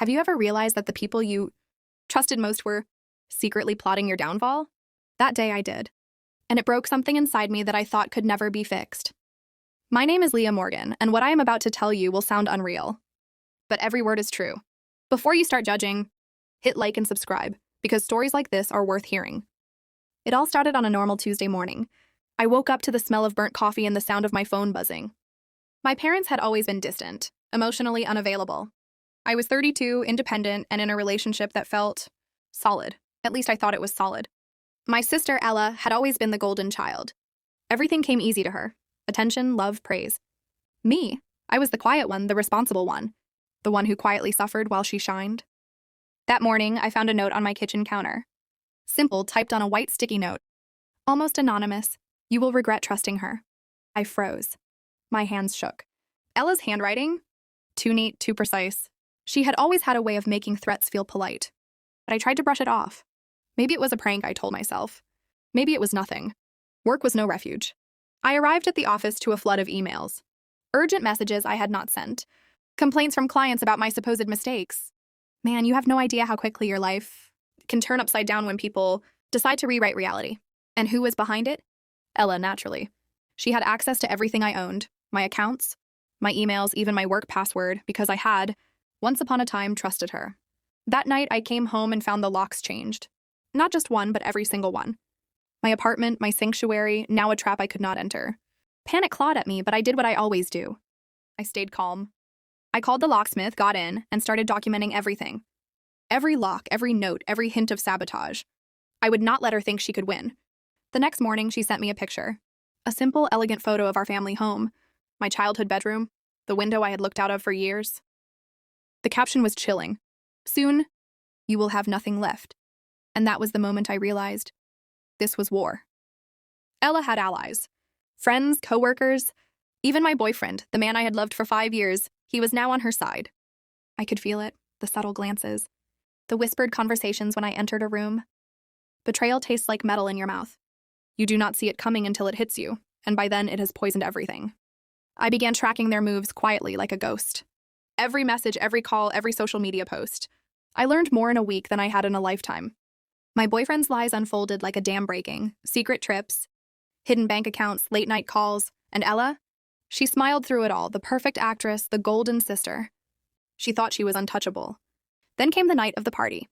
Have you ever realized that the people you trusted most were secretly plotting your downfall? That day I did, and it broke something inside me that I thought could never be fixed. My name is Leah Morgan, and what I am about to tell you will sound unreal, but every word is true. Before you start judging, hit like and subscribe, because stories like this are worth hearing. It all started on a normal Tuesday morning. I woke up to the smell of burnt coffee and the sound of my phone buzzing. My parents had always been distant, emotionally unavailable. I was 32, independent, and in a relationship that felt solid. At least I thought it was solid. My sister, Ella, had always been the golden child. Everything came easy to her. Attention, love, praise. Me, I was the quiet one, the responsible one. The one who quietly suffered while she shined. That morning, I found a note on my kitchen counter. Simple, typed on a white sticky note. Almost anonymous. You will regret trusting her. I froze. My hands shook. Ella's handwriting? Too neat, too precise. She had always had a way of making threats feel polite. But I tried to brush it off. Maybe it was a prank, I told myself. Maybe it was nothing. Work was no refuge. I arrived at the office to a flood of emails. Urgent messages I had not sent. Complaints from clients about my supposed mistakes. Man, you have no idea how quickly your life can turn upside down when people decide to rewrite reality. And who was behind it? Ella, naturally. She had access to everything I owned, my accounts, my emails, even my work password, because I had, once upon a time, trusted her. That night, I came home and found the locks changed. Not just one, but every single one. My apartment, my sanctuary, now a trap I could not enter. Panic clawed at me, but I did what I always do. I stayed calm. I called the locksmith, got in, and started documenting everything. Every lock, every note, every hint of sabotage. I would not let her think she could win. The next morning, she sent me a picture. A simple, elegant photo of our family home, my childhood bedroom, the window I had looked out of for years. The caption was chilling. Soon, you will have nothing left. And that was the moment I realized this was war. Ella had allies. Friends, coworkers, even my boyfriend, the man I had loved for 5 years, he was now on her side. I could feel it, the subtle glances, the whispered conversations when I entered a room. Betrayal tastes like metal in your mouth. You do not see it coming until it hits you, and by then it has poisoned everything. I began tracking their moves quietly like a ghost. Every message, every call, every social media post. I learned more in a week than I had in a lifetime. My boyfriend's lies unfolded like a dam breaking, secret trips, hidden bank accounts, late-night calls, and Ella? She smiled through it all, the perfect actress, the golden sister. She thought she was untouchable. Then came the night of the party.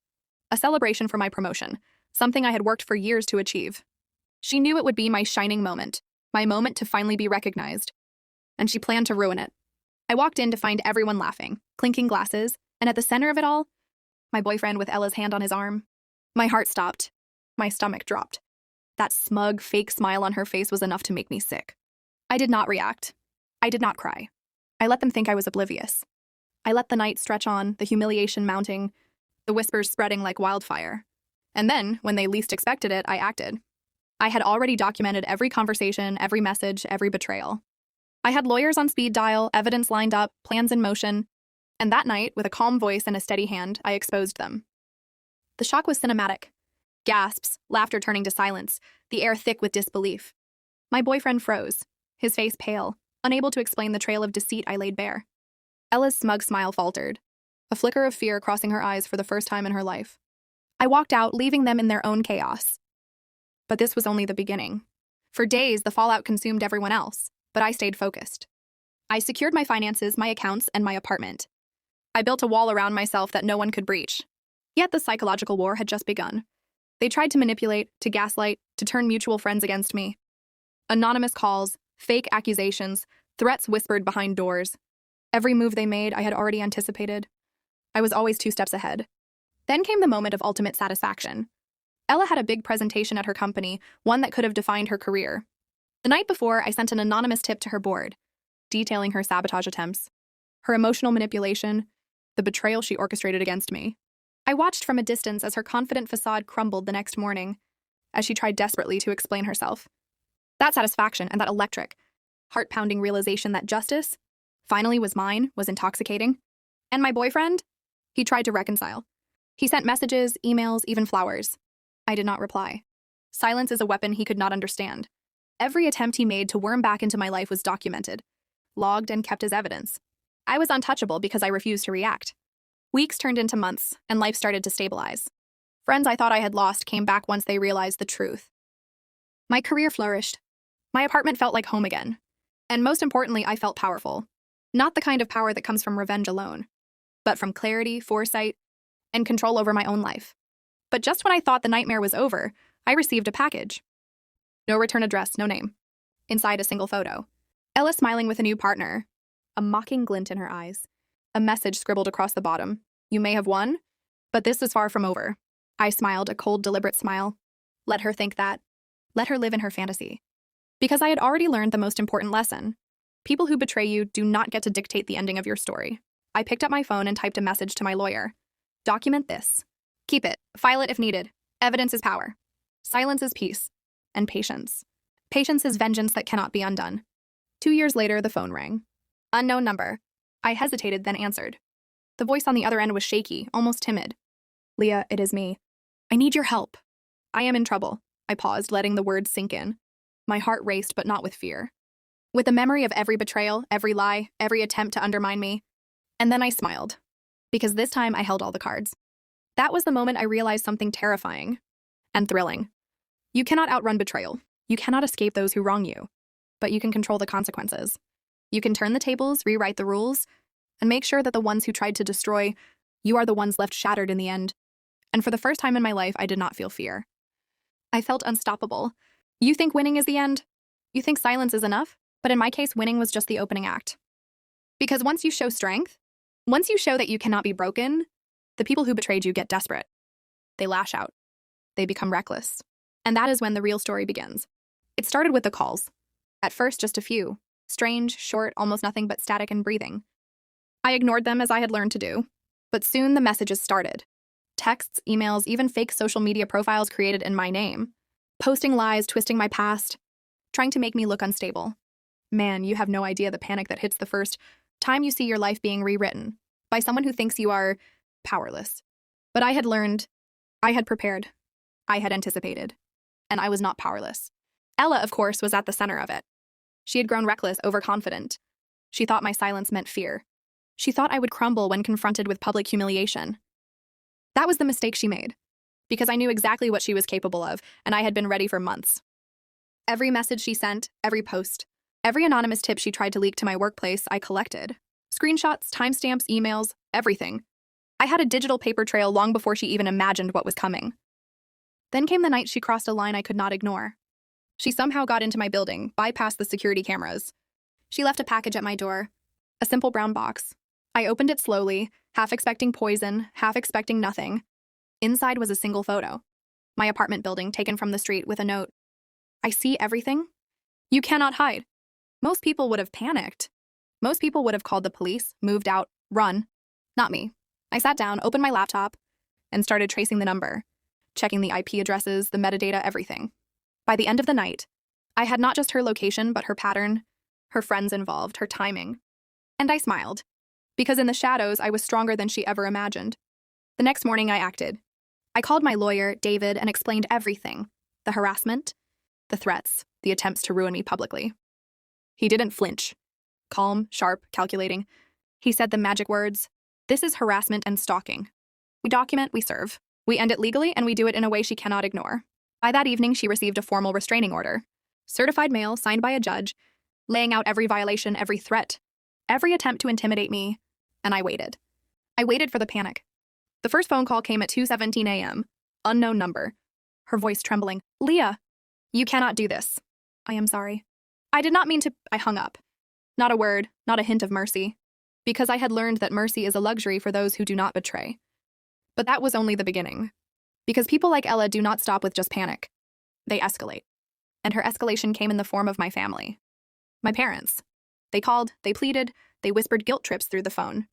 A celebration for my promotion, something I had worked for years to achieve. She knew it would be my shining moment, my moment to finally be recognized. And she planned to ruin it. I walked in to find everyone laughing, clinking glasses, and at the center of it all, my boyfriend with Ella's hand on his arm. My heart stopped. My stomach dropped. That smug, fake smile on her face was enough to make me sick. I did not react. I did not cry. I let them think I was oblivious. I let the night stretch on, the humiliation mounting, the whispers spreading like wildfire. And then, when they least expected it, I acted. I had already documented every conversation, every message, every betrayal. I had lawyers on speed dial, evidence lined up, plans in motion, and that night, with a calm voice and a steady hand, I exposed them. The shock was cinematic. Gasps, laughter turning to silence, the air thick with disbelief. My boyfriend froze, his face pale, unable to explain the trail of deceit I laid bare. Ella's smug smile faltered, a flicker of fear crossing her eyes for the first time in her life. I walked out, leaving them in their own chaos. But this was only the beginning. For days, the fallout consumed everyone else, but I stayed focused. I secured my finances, my accounts, and my apartment. I built a wall around myself that no one could breach. Yet the psychological war had just begun. They tried to manipulate, to gaslight, to turn mutual friends against me. Anonymous calls, fake accusations, threats whispered behind doors. Every move they made, I had already anticipated. I was always 2 steps ahead. Then came the moment of ultimate satisfaction. Ella had a big presentation at her company, one that could have defined her career. The night before, I sent an anonymous tip to her board, detailing her sabotage attempts, her emotional manipulation, the betrayal she orchestrated against me. I watched from a distance as her confident facade crumbled the next morning, as she tried desperately to explain herself. That satisfaction and that electric, heart-pounding realization that justice finally was mine was intoxicating. And my boyfriend? He tried to reconcile. He sent messages, emails, even flowers. I did not reply. Silence is a weapon he could not understand. Every attempt he made to worm back into my life was documented, logged, and kept as evidence. I was untouchable because I refused to react. Weeks turned into months, and life started to stabilize. Friends I thought I had lost came back once they realized the truth. My career flourished. My apartment felt like home again. And most importantly, I felt powerful. Not the kind of power that comes from revenge alone, but from clarity, foresight, and control over my own life. But just when I thought the nightmare was over, I received a package. No return address, no name. Inside, a single photo. Ella smiling with a new partner. A mocking glint in her eyes. A message scribbled across the bottom. You may have won, but this is far from over. I smiled, a cold, deliberate smile. Let her think that. Let her live in her fantasy. Because I had already learned the most important lesson. People who betray you do not get to dictate the ending of your story. I picked up my phone and typed a message to my lawyer. Document this. Keep it. File it if needed. Evidence is power. Silence is peace. And patience. Patience is vengeance that cannot be undone. 2 years later, the phone rang. Unknown number. I hesitated, then answered. The voice on the other end was shaky, almost timid. Leah, it is me. I need your help. I am in trouble. I paused, letting the words sink in. My heart raced, but not with fear. With the memory of every betrayal, every lie, every attempt to undermine me. And then I smiled. Because this time I held all the cards. That was the moment I realized something terrifying and thrilling. You cannot outrun betrayal. You cannot escape those who wrong you. But you can control the consequences. You can turn the tables, rewrite the rules, and make sure that the ones who tried to destroy, you are the ones left shattered in the end. And for the first time in my life, I did not feel fear. I felt unstoppable. You think winning is the end? You think silence is enough? But in my case, winning was just the opening act. Because once you show strength, once you show that you cannot be broken, the people who betrayed you get desperate. They lash out. They become reckless. And that is when the real story begins. It started with the calls. At first, just a few. Strange, short, almost nothing but static and breathing. I ignored them as I had learned to do. But soon the messages started. Texts, emails, even fake social media profiles created in my name. Posting lies, twisting my past, trying to make me look unstable. Man, you have no idea the panic that hits the first time you see your life being rewritten by someone who thinks you are powerless. But I had learned, I had prepared, I had anticipated, and I was not powerless. Ella, of course, was at the center of it. She had grown reckless, overconfident. She thought my silence meant fear. She thought I would crumble when confronted with public humiliation. That was the mistake she made, because I knew exactly what she was capable of, and I had been ready for months. Every message she sent, every post, every anonymous tip she tried to leak to my workplace, I collected. Screenshots, timestamps, emails, everything. I had a digital paper trail long before she even imagined what was coming. Then came the night she crossed a line I could not ignore. She somehow got into my building, bypassed the security cameras. She left a package at my door, a simple brown box. I opened it slowly, half expecting poison, half expecting nothing. Inside was a single photo. My apartment building taken from the street with a note. I see everything. You cannot hide. Most people would have panicked. Most people would have called the police, moved out, run. Not me. I sat down, opened my laptop, and started tracing the number, checking the IP addresses, the metadata, everything. By the end of the night, I had not just her location, but her pattern, her friends involved, her timing. And I smiled, because in the shadows, I was stronger than she ever imagined. The next morning, I acted. I called my lawyer, David, and explained everything. The harassment, the threats, the attempts to ruin me publicly. He didn't flinch. Calm, sharp, calculating. He said the magic words, "This is harassment and stalking. We document, we serve. We end it legally, and we do it in a way she cannot ignore." By that evening, she received a formal restraining order. Certified mail, signed by a judge, laying out every violation, every threat, every attempt to intimidate me, and I waited. I waited for the panic. The first phone call came at 2:17 a.m. Unknown number. Her voice trembling. "Leah, you cannot do this. I am sorry. I did not mean to." I hung up. Not a word, not a hint of mercy. Because I had learned that mercy is a luxury for those who do not betray. But that was only the beginning. Because people like Ella do not stop with just panic. They escalate. And her escalation came in the form of my family. My parents. They called, they pleaded, they whispered guilt trips through the phone.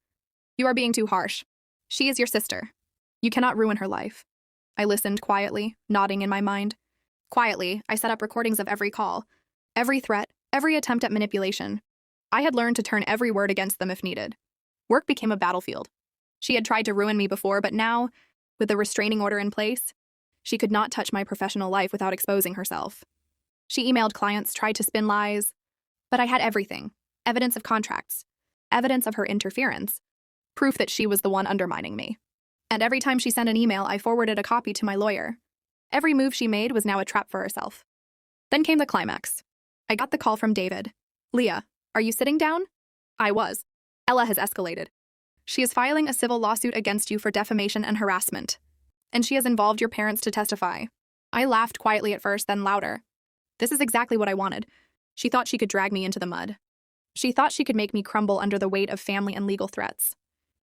"You are being too harsh. She is your sister. You cannot ruin her life." I listened quietly, nodding in my mind. Quietly, I set up recordings of every call, every threat, every attempt at manipulation. I had learned to turn every word against them if needed. Work became a battlefield. She had tried to ruin me before, but now, with the restraining order in place, she could not touch my professional life without exposing herself. She emailed clients, tried to spin lies, but I had everything. Evidence of contracts, evidence of her interference, proof that she was the one undermining me. And every time she sent an email, I forwarded a copy to my lawyer. Every move she made was now a trap for herself. Then came the climax. I got the call from David. Leah, are you sitting down? I was. Ella has escalated. She is filing a civil lawsuit against you for defamation and harassment. And she has involved your parents to testify. I laughed quietly at first, then louder. This is exactly what I wanted. She thought she could drag me into the mud. She thought she could make me crumble under the weight of family and legal threats.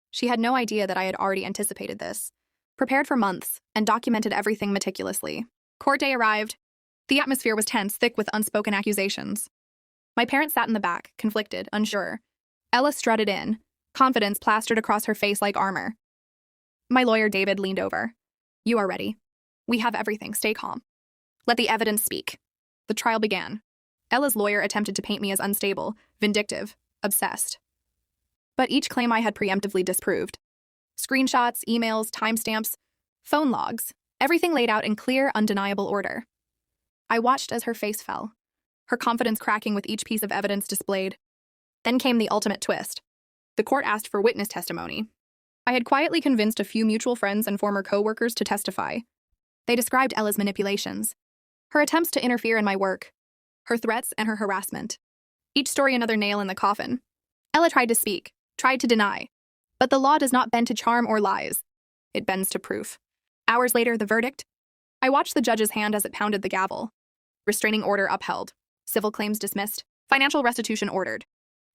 She had no idea that I had already anticipated this, prepared for months, and documented everything meticulously. Court day arrived. The atmosphere was tense, thick with unspoken accusations. My parents sat in the back, conflicted, unsure. Ella strutted in, confidence plastered across her face like armor. My lawyer, David, leaned over. You are ready. We have everything. Stay calm. Let the evidence speak. The trial began. Ella's lawyer attempted to paint me as unstable, vindictive, obsessed. But each claim I had preemptively disproved. Screenshots, emails, timestamps, phone logs, everything laid out in clear, undeniable order. I watched as her face fell, her confidence cracking with each piece of evidence displayed. Then came the ultimate twist. The court asked for witness testimony. I had quietly convinced a few mutual friends and former co-workers to testify. They described Ella's manipulations, her attempts to interfere in my work, her threats and her harassment. Each story another nail in the coffin. Ella tried to speak, tried to deny. But the law does not bend to charm or lies. It bends to proof. Hours later, the verdict. I watched the judge's hand as it pounded the gavel. Restraining order upheld. Civil claims dismissed. Financial restitution ordered.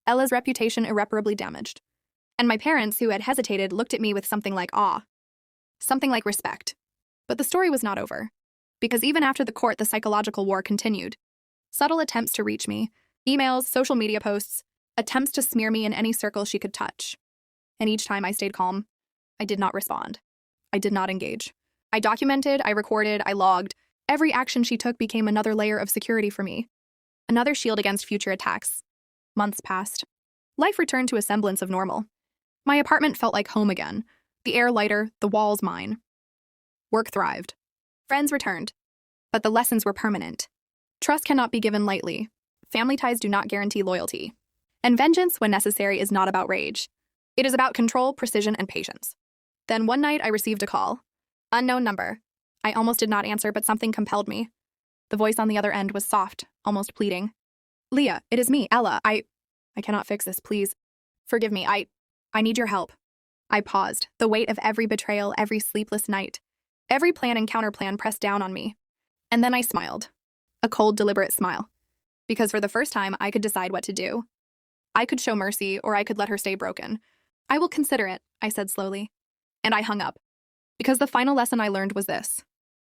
Ella's reputation irreparably damaged. And my parents, who had hesitated, looked at me with something like awe. Something like respect. But the story was not over. Because even after the court, the psychological war continued. Subtle attempts to reach me, emails, social media posts, attempts to smear me in any circle she could touch. And each time I stayed calm. I did not respond. I did not engage. I documented, I recorded, I logged. Every action she took became another layer of security for me. Another shield against future attacks. Months passed. Life returned to a semblance of normal. My apartment felt like home again. The air lighter, the walls mine. Work thrived. Friends returned. But the lessons were permanent. Trust cannot be given lightly. Family ties do not guarantee loyalty. And vengeance, when necessary, is not about rage. It is about control, precision, and patience. Then one night I received a call. Unknown number. I almost did not answer, but something compelled me. The voice on the other end was soft, almost pleading. Leah, it is me, Ella. I cannot fix this, please. Forgive me, I need your help. I paused, the weight of every betrayal, every sleepless night. Every plan and counterplan pressed down on me. And then I smiled. A cold, deliberate smile. Because for the first time, I could decide what to do. I could show mercy, or I could let her stay broken. I will consider it, I said slowly. And I hung up. Because the final lesson I learned was this.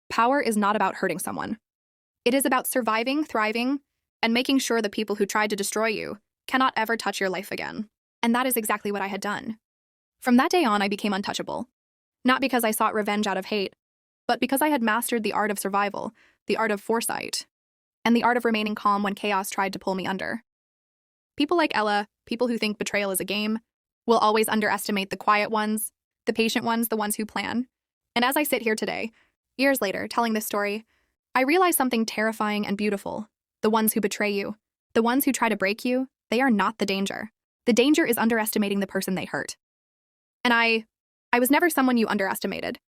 Power is not about hurting someone. It is about surviving, thriving, and making sure the people who tried to destroy you cannot ever touch your life again. And that is exactly what I had done. From that day on, I became untouchable. Not because I sought revenge out of hate, but because I had mastered the art of survival, the art of foresight, and the art of remaining calm when chaos tried to pull me under. People like Ella, people who think betrayal is a game, will always underestimate the quiet ones, the patient ones, the ones who plan. And as I sit here today, years later, telling this story, I realize something terrifying and beautiful. The ones who betray you, the ones who try to break you, they are not the danger. The danger is underestimating the person they hurt. And I was never someone you underestimated.